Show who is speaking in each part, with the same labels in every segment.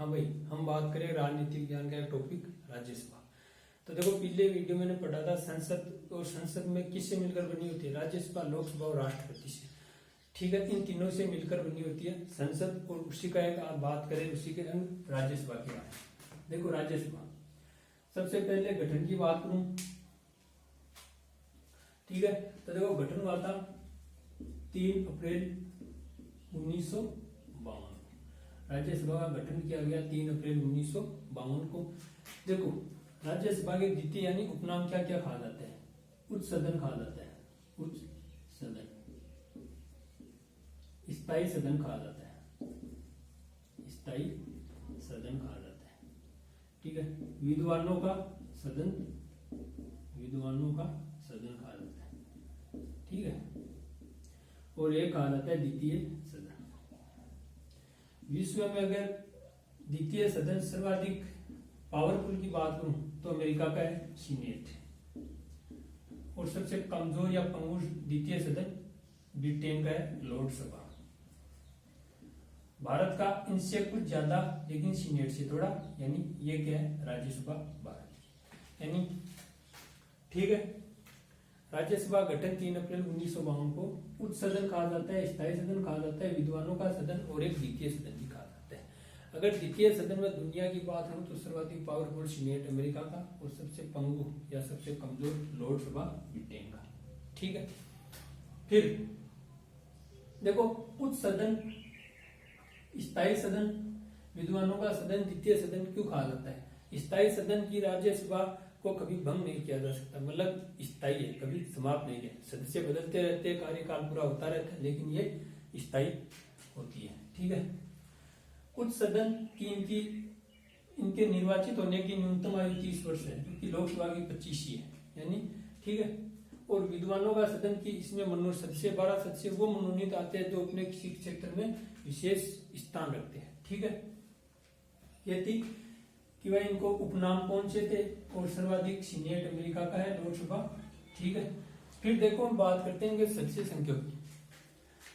Speaker 1: हाँ भाई, हम बात करें राजनीतिक ज्ञान का टॉपिक राज्यसभा। तो देखो, पिछले वीडियो मैंने पढ़ा था संसद, और संसद में किससे मिलकर बनी होती है? राज्यसभा, लोकसभा और राष्ट्रपति से। ठीक है, इन तीनों से मिलकर बनी होती है संसद, और उसी का एक आप बात करें उसी के अंग राज्यसभा के बारे में। देखो राज्यसभा, सबसे पहले गठन की बात करूं, ठीक है, तो देखो गठन हुआ था 3 अप्रैल 1952। राज्यसभा का गठन किया गया 3 अप्रैल 1952 को। देखो, राज्यसभा के द्वितीय यानी उपनाम क्या क्या कहा जाता है? उच्च सदन कहा जाता है, उच्च सदन। स्थायी सदन कहा जाता है, स्थायी सदन कहा जाता है। ठीक है, विद्वानों का सदन, विद्वानों का सदन कहा जाता है। ठीक है, और एक कहा जाता है द्वितीय सदन। विश्व में अगर द्वितीय सदन सर्वाधिक पावरफुल की बात करूं तो अमेरिका का है सीनेट, और सबसे कमजोर या पंगुर द्वितीय सदन ब्रिटेन का है लोकसभा। भारत का इनसे कुछ ज्यादा लेकिन सीनेट से थोड़ा, यानी ये क्या है? राज्यसभा भारत की, यानी ठीक है। राज्यसभा गठन 3 अप्रैल 1952 को। उच्च सदन कहा जाता है, स्थायी सदन कहा जाता है, विद्वानों का सदन, और एक द्वितीय सदन भी कहा जाता है। अगर द्वितीय सदन में दुनिया की बात हो तो सर्वाधिक पावरफुल सीनेट अमेरिका का, और सबसे पंगु या सबसे कमजोर लोकसभा ब्रिटेन का। ठीक है, फिर देखो उच्च सदन, स्थायी सदन, विद्वानों का सदन, द्वितीय सदन क्यों कहा जाता है? स्थायी सदन की राज्यसभा को कभी भंग नहीं किया जा सकता, मतलब स्थायी है, कभी समाप्त नहीं है। सदस्य बदलते रहते, कार्यकाल पूरा होता रहता है, लेकिन ये स्थायी होती है। ठीक है, उच्च सदन की इनके निर्वाचित होने की न्यूनतम आयु 30 वर्ष है, क्योंकि लोकसभा की 25 ही है, यानी ठीक है। और विद्वानों का सदन की इसमें मनोनीत सदस्य 12 सदस्य वो मनोनीत आते हैं जो अपने किसी क्षेत्र में विशेष स्थान रखते हैं। ठीक है, ये थी कि भाई इनको उपनाम कौन से थे, और सर्वाधिक सीनेट अमेरिका का है, लोकसभा। ठीक है, फिर देखो हम बात करते हैं इनके सदस्य संख्या की।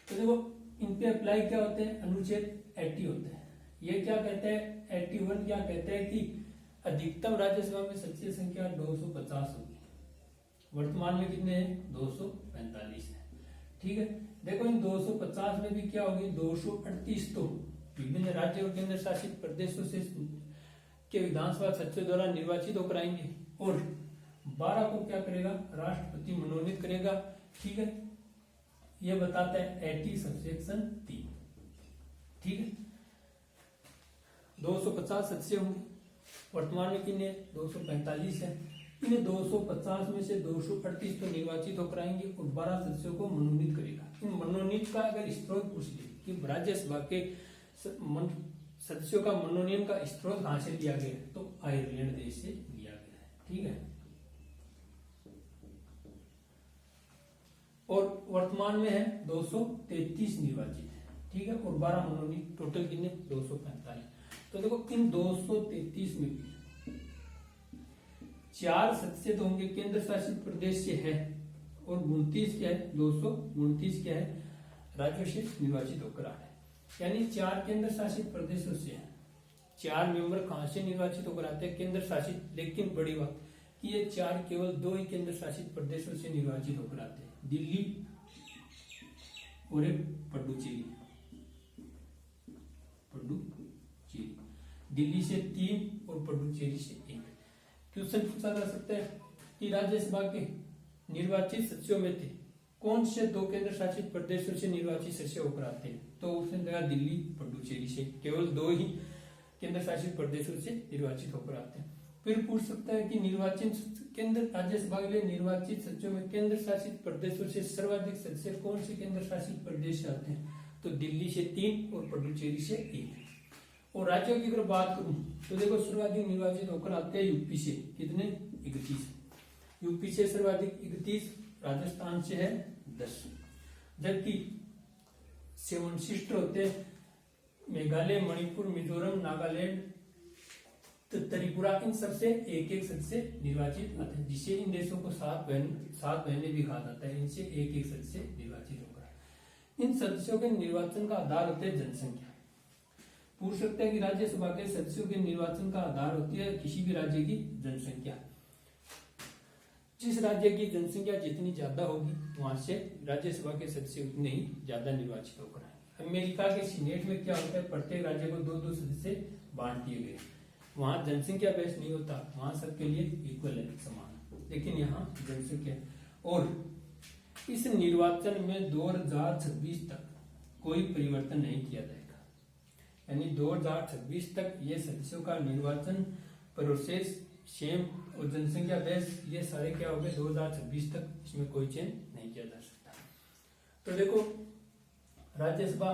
Speaker 1: तो देखो इन पे अप्लाई क्या होते हैं? अनुच्छेद 80 होता है। ये क्या कहते हैं? 81 क्या कहते हैं कि अधिकतम राज्यसभा में सदस्य संख्या 250 होगी। वर्तमान में कितने हैं? 245 है। ठीक है, देखो इन 250 में भी क्या होगी? 238 तो विभिन्न राज्य और केंद्र शासित प्रदेशों से के विधानसभा सदस्यों द्वारा निर्वाचित होकर आएंगे, और 12 को क्या करेगा? राष्ट्रपति मनोनीत करेगा। ठीक है, यह बताता है 80 सबसेक्शन 3। ठीक है, 250 सदस्य होंगे, वर्तमान में कितने? 245 है। इन 250 में से 238 तो निर्वाचित होकर आएंगे, और 12 सदस्यों को मनोनीत करेगा। इन मनोनीत का अगर स्रोत पूछ ले कि राज्यसभा के सदस्यों का मनोनयन का स्रोत कहां से लिया गया, तो आयरलैंड देश से लिया गया है। ठीक है, और वर्तमान में है 233 निर्वाचित है। ठीक है, और 12 मनोनीत, टोटल कितने? 245। तो देखो इन 233 में 4 सदस्य तो होंगे केंद्र शासित प्रदेश से है, और 29 क्या है? 229 क्या है? राज्यों से निर्वाचित होकर आ रहे हैं, यानी 4 केंद्र शासित प्रदेशों से है। 4 मेंबर कहां से निर्वाचित होकर आते हैं? केंद्र शासित। लेकिन बड़ी बात कि ये 4 केवल 2 ही केंद्र शासित प्रदेशों से निर्वाचित होकर आते हैं, दिल्ली और एक पुडुचेरी। पुडुचेरी, दिल्ली से 3 और पुडुचेरी से 1। क्वेश्चन पूछा जा सकता है कि राज्यसभा के निर्वाचित सदस्यों में थे कौन से 2 केंद्र शासित प्रदेशों से निर्वाचित सदस्य होकर आते हैं? तो उसने लगा दिल्ली, पुडुचेरी से, केवल 2 ही केंद्र शासित प्रदेशों से निर्वाचित होकर आते हैं। फिर पूछ सकता है कि निर्वाचित केंद्र राज्यसभा के लिए निर्वाचित सदस्यों में केंद्र शासित प्रदेशों से सर्वाधिक सदस्य कौन से केंद्र शासित प्रदेश से आते हैं? तो दिल्ली से 3 और पुडुचेरी से 1। और राज्यों की अगर बात करूं तो देखो सर्वाधिक निर्वाचित होकर आते हैं यूपी से, कितने? 31। यूपी से सर्वाधिक 31, राजस्थान से है 10। जबकि 7 शिष्ट होते हैं मेघालय, मणिपुर, मिजोरम, नागालैंड, त्रिपुरा, इन सबसे एक एक सदस्य निर्वाचित आते हैं, जिससे इन देशों को 7 बहनें भी कहा जाता है। इनसे एक एक सदस्य निर्वाचित होकर इन सदस्यों के निर्वाचन का आधार होते हैं जनसंख्या। पूछ सकते हैं कि राज्यसभा के सदस्यों के निर्वाचन का आधार होती है किसी भी राज्य की जनसंख्या। जिस राज्य की जनसंख्या जितनी ज्यादा होगी वहां से राज्यसभा के सदस्य उतने ही ज्यादा निर्वाचित होकर आएंगे। अमेरिका के सीनेट में क्या होता है, प्रत्येक राज्य को 2-2 सदस्य बांट दिए गए। वहां जनसंख्या बेस नहीं होता, वहां सबके लिए इक्वल है, समान। लेकिन यहाँ जनसंख्या, और इस निर्वाचन में 2026 तक कोई परिवर्तन नहीं किया जाएगा। यानी 2026 तक ये सदस्यों का निर्वाचन प्रोसेस सेम और जनसंख्या बेस ये सारे क्या हो गए 2026 तक, इसमें कोई चेंज नहीं किया जा सकता। तो देखो, राज्यसभा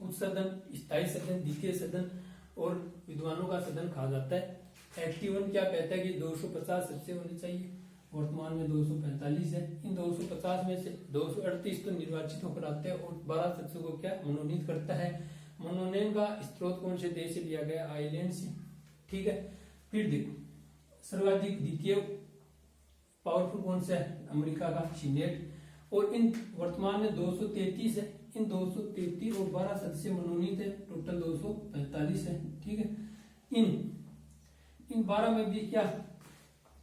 Speaker 1: उच्च सदन, स्थायी सदन, द्वितीय सदन और विद्वानों का सदन कहा जाता है। एक्ट 1 क्या कहता है कि 250 सदस्य होने चाहिए, वर्तमान में 245 है। इन 250 में से 238 तो निर्वाचित होकर आते हैं और 12 सदस्यों को क्या मनोनीत करता है। मनोनयन का स्रोत कौन से देश से लिया गया, आयरलैंड से। ठीक है, फिर देखो सर्वाधिक द्वितीय पावरफुल कौन सा है, अमेरिका का सीनेट। और इन वर्तमान में 233 है, इन 233 और 12 सदस्य मनोनीत है, टोटल 245 है। ठीक है, इन 12 में भी क्या,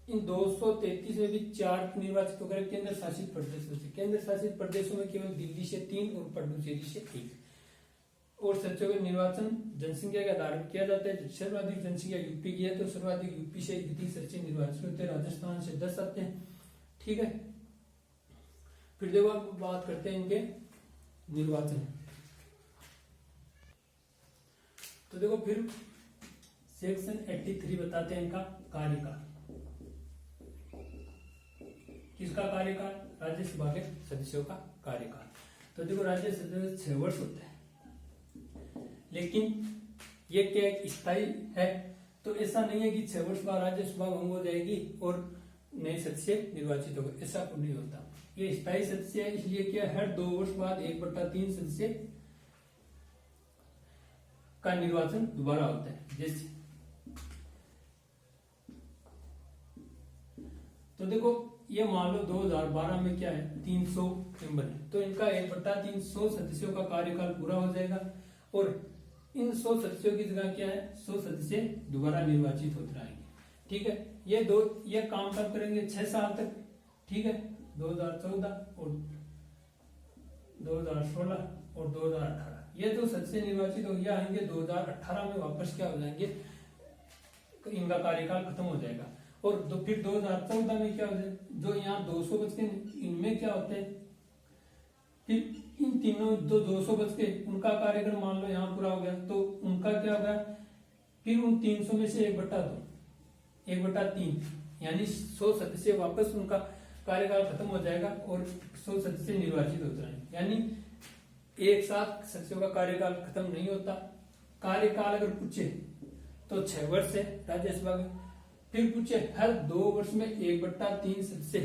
Speaker 1: इन 233 में भी 4 निर्वाचित होकर केंद्र शासित प्रदेशों से। केंद्र शासित प्रदेशों में केवल दिल्ली से 3 और पुडुचेरी से 1। और सदस्यों का निर्वाचन जनसंख्या के आधार पर किया जाता है। सर्वाधिक जनसंख्या यूपी की है तो सर्वाधिक यूपी से 30 सदस्य निर्वाचित होते हैं, राजस्थान से 10 आते हैं। ठीक है, फिर देखो अब बात करते हैं इनके निर्वाचन। तो देखो फिर सेक्शन 83 बताते हैं इनका कार्यकाल। किसका कार्यकाल, राज्यसभा के सदस्यों का कार्यकाल। तो देखो राज्यसभा 6 वर्ष होता है, लेकिन ये क्या स्थायी है, तो ऐसा नहीं है कि 6 वर्ष बाद राज्यसभा भंग हो जाएगी और नए सदस्य निर्वाचित होगा, ऐसा कुछ नहीं होता। ये स्थायी सदस्य है, इसलिए क्या हर 2 वर्ष बाद 1/3 सदस्य का निर्वाचन दोबारा होता है। जैसे तो देखो ये मान लो 2012 में क्या है 300 मेंबर है, तो इनका 1/3 100 सदस्यों का कार्यकाल पूरा हो जाएगा और इन 100 सदस्यों की जगह क्या है 100 सदस्य दोबारा निर्वाचित होते रहेंगे। ठीक है, ये काम कब करेंगे 6 साल तक। ठीक है, 2014 और 2016 और 2018 ये जो सदस्य निर्वाचित हो गया आएंगे 2018 में वापस क्या हो जाएंगे, इनका कार्यकाल खत्म हो जाएगा। और फिर 2014 में क्या हो जाए, जो यहाँ 200 बच के इनमें क्या होते हैं, फिर इन तीनों जो 200 बच के उनका कार्यकाल मान लो यहाँ पूरा हो गया, तो उनका क्या होगा, फिर उन 300 में से 1/3 यानी 100 सदस्य वापस उनका कार्यकाल खत्म हो जाएगा और 100 सदस्य निर्वाचित होते रहेंगे। यानी एक साथ सदस्यों का कार्यकाल खत्म नहीं होता। कार्यकाल अगर पूछे तो 6 वर्ष है राज्यसभा का, फिर पूछे हर 2 वर्ष में 1/3 सदस्य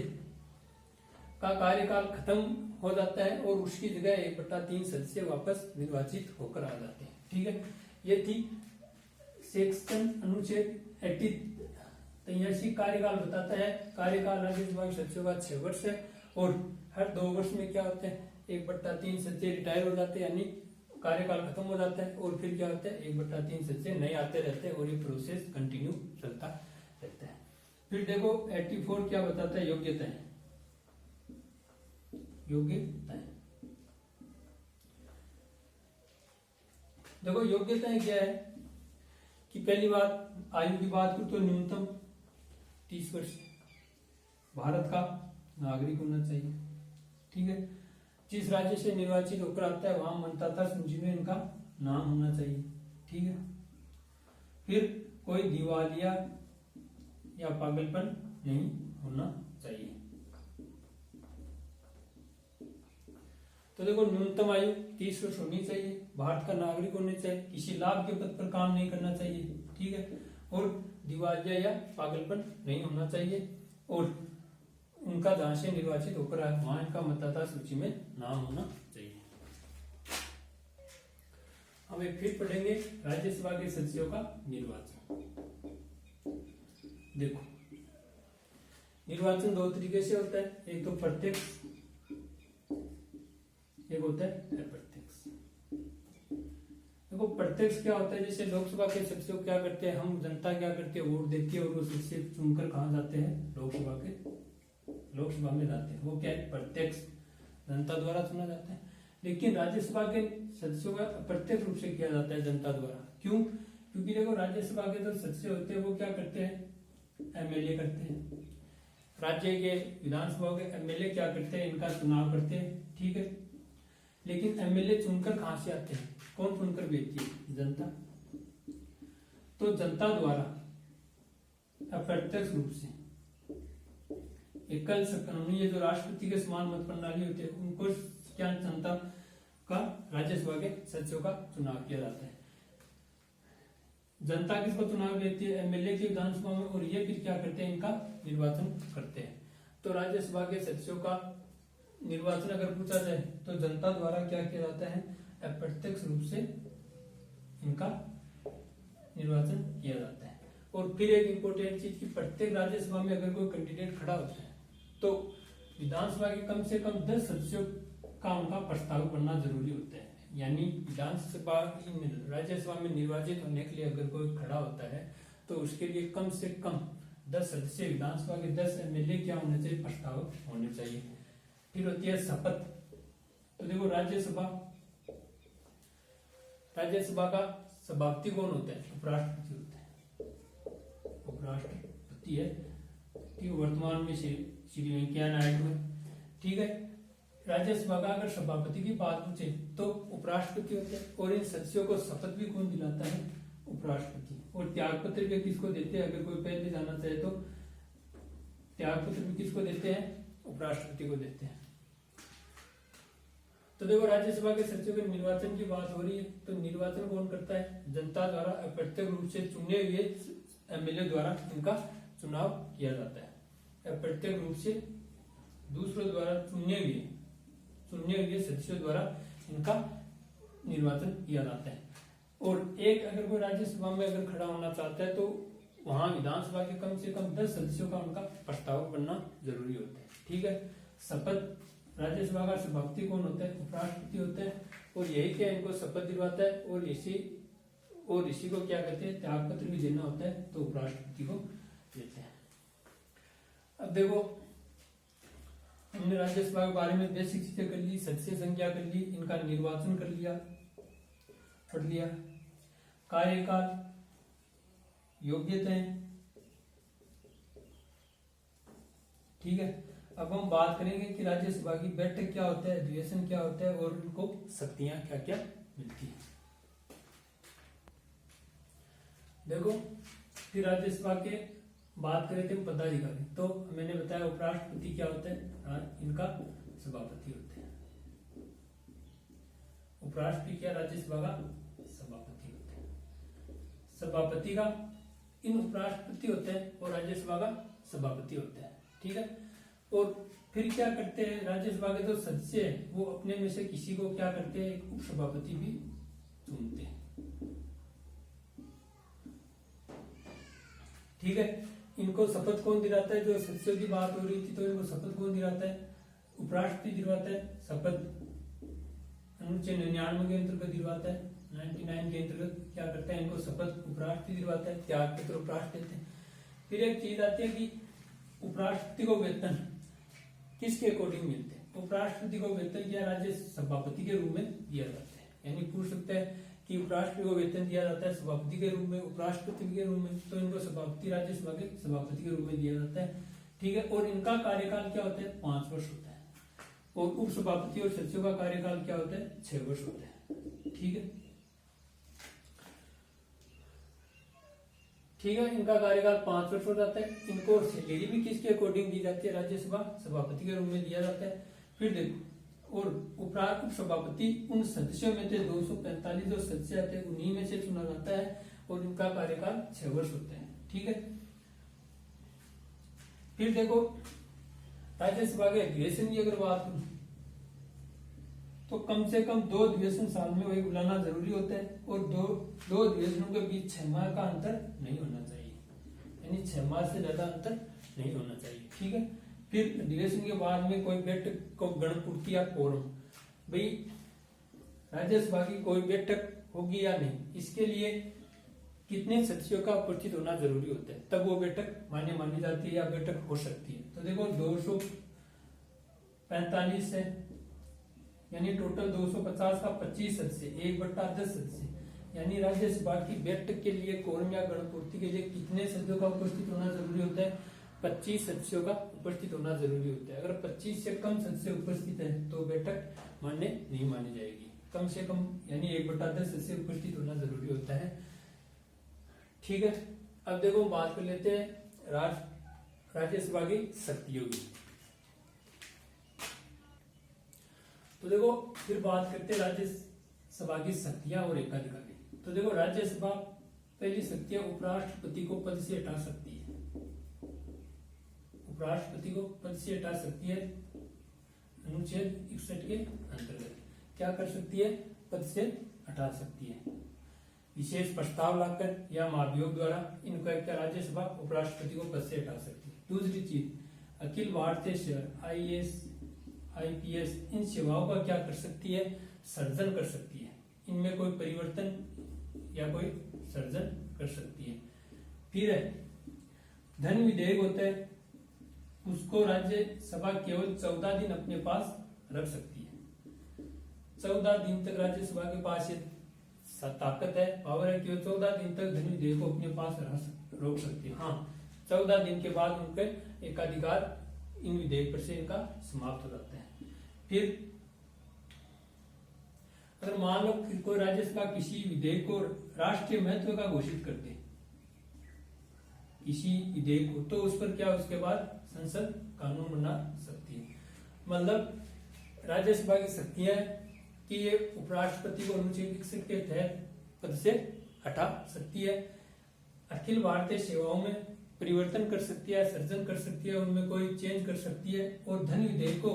Speaker 1: का कार्यकाल खत्म हो जाता है और उसकी जगह 1/3 सदस्य वापस निर्वाचित होकर आ जाते हैं। ठीक है, ये थी सेक्शन अनुच्छेद 83 कार्यकाल बताता है। कार्यकाल राज्यसभा के सदस्यों का 6 वर्ष है और हर 2 वर्ष में क्या होता है 1/3 सदस्य रिटायर हो जाते हैं, यानी कार्यकाल खत्म हो जाता है और फिर क्या होता है 1/3 सदस्य नए आते रहते हैं और ये प्रोसेस कंटिन्यू चलता रहता है। फिर देखो 84 क्या बताता है, योग्यताएं। देखो योग्यताएं क्या है कि पहली बात आयु की बात करूं तो न्यूनतम 30 वर्ष भारत का नागरिक होना चाहिए। ठीक है, जिस राज्य से निर्वाचित होकर आता है वहां मतदाता सूची में इनका नाम होना चाहिए। ठीक है, फिर कोई दिवालिया या पागलपन नहीं होना चाहिए। तो देखो न्यूनतम आयु 30 वर्ष होनी चाहिए, भारत का नागरिक होने चाहिए, किसी लाभ के पद पर काम नहीं करना चाहिए। ठीक है, और दिवालिया या पागलपन नहीं होना चाहिए और उनका जहां से निर्वाचित होकर आए वहां इनका मतदाता सूची में नाम होना चाहिए। हम एक फिर पढ़ेंगे राज्यसभा के सदस्यों का निर्वाचन। देखो निर्वाचन 2 तरीके से होता है, एक तो प्रत्यक्ष, एक होता है अप्रत्यक्ष। देखो अप्रत्यक्ष क्या होता है, जैसे लोकसभा के सदस्यों क्या करते हैं, हम जनता क्या करती है, वोट देती है और वो सदस्य चुनकर कहाँ जाते हैं, लोकसभा में जाते हैं। वो क्या है, प्रत्यक्ष जनता द्वारा चुना जाता है। लेकिन राज्यसभा के सदस्यों का अप्रत्यक्ष रूप से किया जाता है जनता द्वारा। क्यों? क्योंकि देखो राज्यसभा के जो सदस्य होते हैं वो क्या करते हैं, एमएलए करते हैं। राज्य के विधानसभा के एमएलए क्या करते हैं, इनका चुनाव करते हैं, ठीक है। लेकिन एमएलए चुनकर कहां से आते हैं, कौन चुनकर भेजती है, जनता। तो जनता द्वारा अप्रत्यक्ष रूप से एकल कानूनी जो राष्ट्रपति के समान मत प्रणाली होती है उनको क्या जनता का राज्यसभा के सदस्यों का चुनाव किया जाता है। जनता किसको चुनाव लेती है, एमएलए की विधानसभा में, और ये फिर क्या करते हैं, इनका निर्वाचन करते हैं। तो राज्यसभा के सदस्यों का निर्वाचन अगर पूछा जाए तो जनता द्वारा क्या किया जाता है, अप्रत्यक्ष रूप से इनका निर्वाचन किया जाता है। और फिर एक इंपॉर्टेंट चीज की प्रत्येक राज्यसभा में अगर कोई कैंडिडेट खड़ा होता है तो विधानसभा के कम से कम 10 सदस्यों का उनका प्रस्ताव बनना जरूरी होता है। यानी विधानसभा राज्यसभा में निर्वाचित होने के लिए अगर कोई खड़ा होता है तो उसके लिए कम से कम 10 सदस्य, विधानसभा के 10 एमएलए क्या होने चाहिए, प्रस्ताव होने चाहिए। फिर होती है शपथ। तो देखो राज्यसभा का सभापति कौन होता है, उपराष्ट्रपति होता है। उपराष्ट्रपति है कि वर्तमान में श्री वेंकैया नायडू है, ठीक है। राज्यसभा का अगर सभापति की बात पूछे तो उपराष्ट्रपति होते हैं। और इन सदस्यों को शपथ भी कौन दिलाता है, उपराष्ट्रपति। और त्याग पत्र भी किसको देते हैं, अगर कोई पहले जाना चाहे तो त्याग पत्र भी किसको देते हैं, उपराष्ट्रपति को देते हैं। तो देखो राज्यसभा के सदस्यों के निर्वाचन की बात हो रही है, तो निर्वाचन कौन करता है, जनता द्वारा अप्रत्यक्ष रूप से चुने हुए एमएलए द्वारा इनका चुनाव किया जाता है। अप्रत्यक्ष रूप से दूसरों द्वारा चुने हुए सदस्यों द्वारा इनका निर्वाचन किया जाता है। और एक अगर कोई राज्यसभा में अगर खड़ा होना चाहता है तो वहां विधानसभा के कम से कम 10 सदस्यों का उनका प्रस्ताव बनना जरूरी होता है, ठीक है। शपथ, राज्यसभा का सभापति कौन होता है, उपराष्ट्रपति होता है। और यही क्या इनको शपथ दिलवाता है। और इसी को क्या कहते हैं, त्याग पत्र भी देना होता है, तो उपराष्ट्रपति को देते हैं। अब देखो हमने राज्यसभा के बारे में बेसिक चीजें कर ली, सदस्य संख्या कर ली, इनका निर्वाचन कर लिया, पढ़ लिया, कार्यकाल, योग्यताएं, ठीक है। अब हम बात करेंगे कि राज्यसभा की बैठक क्या होता है, अधिवेशन क्या होता है और उनको शक्तियां क्या क्या मिलती है। देखो फिर राज्यसभा के बात करें थे पदाधिकारी, तो मैंने बताया उपराष्ट्रपति क्या होता है, इनका सभापति होते हैं। उपराष्ट्रपति क्या, राज्यसभा का सभापति होते हैं। सभापति का इन उपराष्ट्रपति होते हैं और राज्यसभा का सभापति होता है, ठीक है। और फिर क्या करते हैं, राज्यसभा के जो सदस्य हैं वो अपने में से किसी को क्या करते हैं, एक उपसभापति भी चुनते हैं, ठीक है। इनको शपथ कौन दिलाता है, जो सदस्यों की बात हो रही थी तो इनको शपथ कौन दिलाता है, उपराष्ट्रपति दिलवाता है। शपथ अनुच्छेद 99 के अंतर्गत दिलवाता है, 99 के अंतर्गत क्या करता है, इनको शपथ उपराष्ट्रपति दिलवाता है, त्याग पत्र उपराष्ट्रपति देते हैं। फिर एक चीज आती है कि उपराष्ट्रपति को वेतन किसके अकॉर्डिंग मिलते हैं। उपराष्ट्रपति को वेतन क्या, राज्य सभापति के रूप में दिया जाता है। यानी पूछ सकते हैं कि उपराष्ट्रपति को वेतन दिया जाता है सभापति के रूप में, उपराष्ट्रपति के रूप में, तो इनको सभापति राज्यसभा के सभापति के रूप में दिया जाता है, ठीक है। और इनका कार्यकाल क्या होता है, 5 वर्ष होता है। और उपसभापति और सदस्यों का कार्यकाल क्या होता है, 6 वर्ष होता है, ठीक है। ठीक है, इनका कार्यकाल 5 वर्ष हो जाता है। इनको सैलरी भी किसके अकॉर्डिंग दी जाती है, राज्यसभा सभापति के रूप में दिया जाता है। फिर देखो, और उपराष्ट्र सभापति उन सदस्यों में से 245 जो सदस्य आते हैं उन्हीं में से चुना जाता है और इनका कार्यकाल 6 वर्ष होता है, ठीक है। फिर देखो राज्यसभा के अधिवेशन की अगर बात करूं तो कम से कम 2 अधिवेशन साल में वही बुलाना जरूरी होता है। और दो अधिवेशनों के बीच 6 माह का अंतर नहीं होना चाहिए, यानी 6 माह से ज्यादा अंतर नहीं होना चाहिए, ठीक है। फिर अधिवेशन के बाद में कोई बैठक को गणपूर्ति या कोरम, भाई राज्यसभा की कोई बैठक होगी या नहीं, इसके लिए कितने सदस्यों का उपस्थित होना जरूरी होता है, तब वो बैठक मान्य मानी जाती है या बैठक हो सकती है। तो देखो 245 है, यानी टोटल 250 का 25 सदस्य, 1/10 सदस्य, यानी राज्यसभा की बैठक के लिए कोरम या गणपूर्ति के लिए कितने सदस्यों का उपस्थित होना जरूरी होता है, 25 सदस्यों का उपस्थित होना जरूरी होता है। अगर 25 से कम सदस्य उपस्थित है तो बैठक मान्य नहीं मानी जाएगी। कम से कम यानी 1/10 सदस्य उपस्थित होना जरूरी होता है। ठीक है, अब देखो बात कर लेते हैं राज्यसभा की शक्तियों की। तो देखो फिर बात करते हैं राज्यसभा की शक्तियां और एकाधिकार की। तो देखो राज्यसभा पहली शक्तियां उपराष्ट्रपति को पद से हटा सकती है, उपराष्ट्रपति को पद से हटा सकती है। अनुच्छेद 61 के अंतर्गत क्या कर सकती है, पद से हटा सकती है, विशेष प्रस्ताव लाकर या महाभियोग द्वारा इनको क्या राज्यसभा उपराष्ट्रपति को पद से हटा सकती है। दूसरी चीज, अखिल भारतीय सेवा IAS IPS इन सेवाओं का क्या कर सकती है, सर्जन कर सकती है, इनमें कोई परिवर्तन या कोई सर्जन कर सकती है। फिर है धन विधेयक होता है, उसको राज्यसभा केवल 14 दिन अपने पास रख सकती है। 14 दिन तक राज्यसभा के पास ये ताकत है, पावर है, केवल 14 दिन तक धन विधेयक को अपने पास रोक सकती है। हाँ, 14 दिन के बाद उनके एकाधिकार इन विधेयक पर से इनका समाप्त हो जाता है। फिर अगर मान लो फिर कोई राज्यसभा किसी विधेयक को राष्ट्रीय महत्व का घोषित कर दे, किसी विधेयक को, तो उस पर क्या उसके बाद संसद कानून बना सकती है। मतलब राज्यसभा की शक्तियां कि ये उपराष्ट्रपति को अनुच्छेद 61 के तहत पद से हटा सकती है, अखिल भारतीय सेवाओं में परिवर्तन कर सकती है, सर्जन कर सकती है, उनमें कोई चेंज कर सकती है, और धन विधेयक को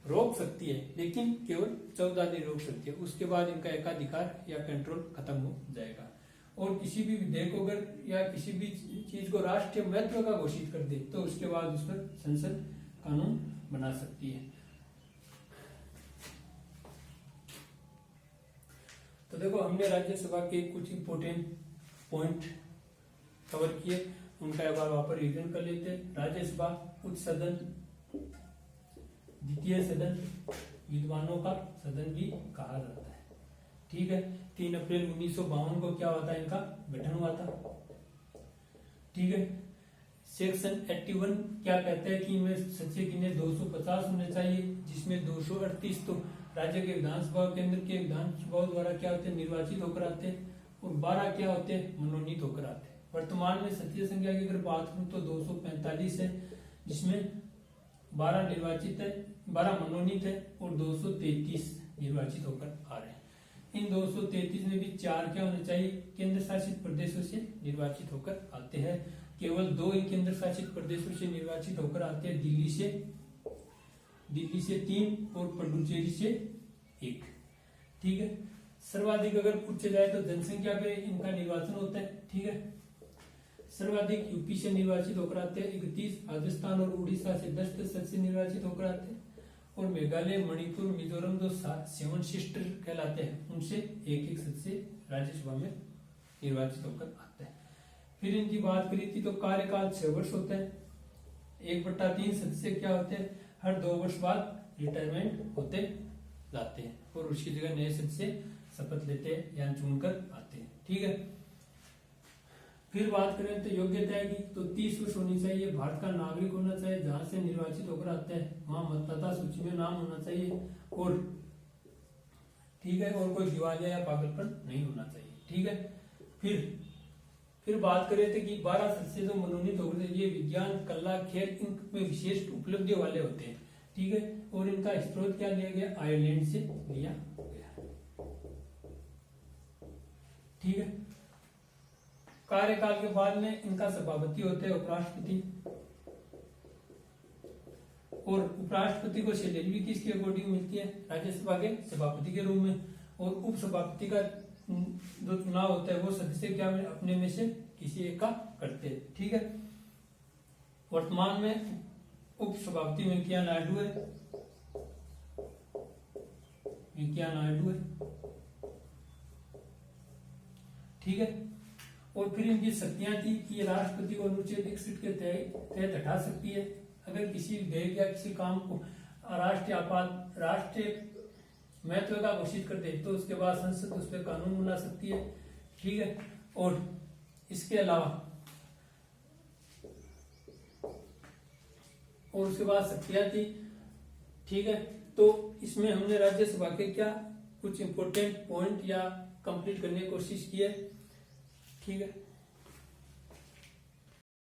Speaker 1: रोक सकती है, लेकिन केवल 14 दिन रोक सकती है। उसके बाद इनका एकाधिकार या कंट्रोल खत्म हो जाएगा। और किसी भी विधेयक को अगर या किसी भी चीज को राष्ट्रीय महत्व का घोषित कर दे तो उसके बाद उस पर संसद कानून बना सकती है। तो देखो हमने राज्यसभा के कुछ इंपोर्टेंट पॉइंट कवर किए, उनका एक बार वापस रिवीजन कर लेते हैं। राज्यसभा उच्च सदन, द्वितीय सदन, विद्वानों का सदन भी कहा जाता है। ठीक है, 3 अप्रैल 1952 को क्या हुआ था, इनका गठन हुआ था। ठीक है, सेक्शन 81 क्या कहता है कि इनमें सदस्य गिने 250 होने चाहिए, जिसमें 238 तो राज्य के विधानसभा केंद्र के विधानसभा द्वारा क्या होते हैं, निर्वाचित होकर आते हैं, और 12 क्या होते हैं, मनोनीत होकर आते हैं। वर्तमान में सदस्य संख्या की अगर बात करूं तो 245 है, जिसमें 12 निर्वाचित है, 12 मनोनीत है और 233 निर्वाचित होकर आ रहे हैं। इन 233 में भी 4 क्या होने चाहिए, केंद्र शासित प्रदेशों से निर्वाचित होकर आते हैं। केवल 2 ही केंद्र शासित प्रदेशों से निर्वाचित होकर आते हैं, दिल्ली से 3 और पुडुचेरी से 1। ठीक है, सर्वाधिक अगर पूछे जाए तो जनसंख्या पे इनका निर्वाचन होता है। ठीक है, सर्वाधिक यूपी से निर्वाचित होकर आते हैं 31, राजस्थान और उड़ीसा से 10 सदस्य निर्वाचित होकर आते हैं, और मेघालय, मणिपुर, मिजोरम जो 7 सिस्टर कहलाते हैं, उनसे 1 सदस्य राज्यसभा में निर्वाचित होकर आता है। फिर इनकी बात करी थी तो कार्यकाल 6 वर्ष होता है, 1/3 सदस्य क्या होते हैं, हर 2 वर्ष बाद रिटायरमेंट होते जाते हैं, और उसकी जगह नए सदस्य शपथ लेते हैं या चुनकर आते हैं। ठीक है, फिर बात करें तो योग्यता की, तो 30 वर्ष होनी चाहिए, भारत का नागरिक होना चाहिए, जहां से निर्वाचित होकर आते हैं वहां मतदाता सूची में नाम होना चाहिए, और ठीक है, और कोई दिवालिया या पागलपन नहीं होना चाहिए। ठीक है, फिर बात करें थे कि 12 सदस्य जो मनोनीत होते हैं, ये विज्ञान, कला, खेल इनमें विशेष उपलब्धियों वाले होते हैं। ठीक है, और इनका स्रोत क्या लिया गया, आयरलैंड से लिया गया। ठीक है, कार्यकाल के बाद में इनका सभापति होते हैं उपराष्ट्रपति, और उपराष्ट्रपति को सैलरी भी किसके अकॉर्डिंग मिलती है, राज्यसभा के सभापति के रूप में, और उपसभापति का जो चुनाव होता है वो सदस्य क्या अपने में से किसी एक का करते हैं। ठीक है, वर्तमान में उपसभापति वेंकैया नायडू है, ठीक है। और फिर इनकी शक्तियां थी कि ये राष्ट्रपति को अनुच्छेद 61 के तहत हटा सकती है अगर किसी विधेयक या किसी काम को राष्ट्रीय महत्व का घोषित कर दे, तो उसके बाद संसद उस पर कानून बना सकती है, ठीक है। और इसके अलावा और उसके बाद शक्तियां थी, ठीक है। तो इसमें हमने राज्यसभा के क्या कुछ इंपोर्टेंट पॉइंट या कंप्लीट करने की कोशिश की है, ठीक है।